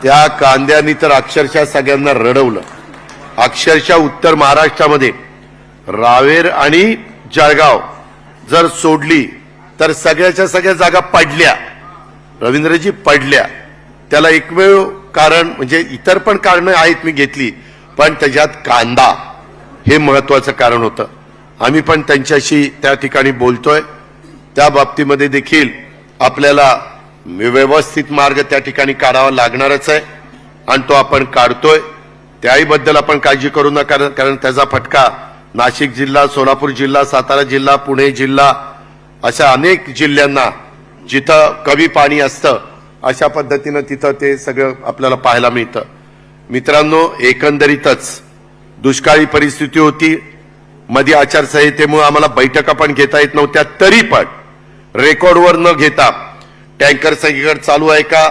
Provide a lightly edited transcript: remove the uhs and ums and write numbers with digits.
त्या कांद्यानी तर अक्षरशः सगळ्यांना रडवलं। अक्षरशः उत्तर महाराष्ट्रामध्ये रावेर आणि जळगाव जर सोडली तर सगळ्याच्या सगळ्या जागा पडल्या, रवींद्रजी पडल्या। त्याला एकमेव कारण म्हणजे इतर पण कारण आहेत मी घेतली, पण त्याच्यात कांदा हे महत्वाचं कारण होतं। आम्ही पण त्यांच्याशी त्या ठिकाणी बोलतोय, त्या बाबतीमध्ये देखील आपल्याला व्यवस्थित मार्ग त्या ठिकाणी काढावा लागणारच आहे आणि तो आपण काढतोय। त्याहीबद्दल आपण काळजी करू नका, कारण त्याचा फटका नाशिक जिल्हा, सोलापूर जिल्हा, सातारा जिल्हा, पुणे जिल्हा अशा अनेक जिल्ह्यांना जिथं कमी पाणी असतं अशा पद्धतीनं तिथं ते सगळं आपल्याला पाहायला मिळतं। मित्रांनो, एकंदरीतच दुष्काळी परिस्थिती होती, मध्ये आचारसंहितेमुळे आम्हाला बैठका पण घेता येत नव्हत्या, तरी पण रेकॉर्डवर न घेता टँकर सगळीकडे चालू आहे का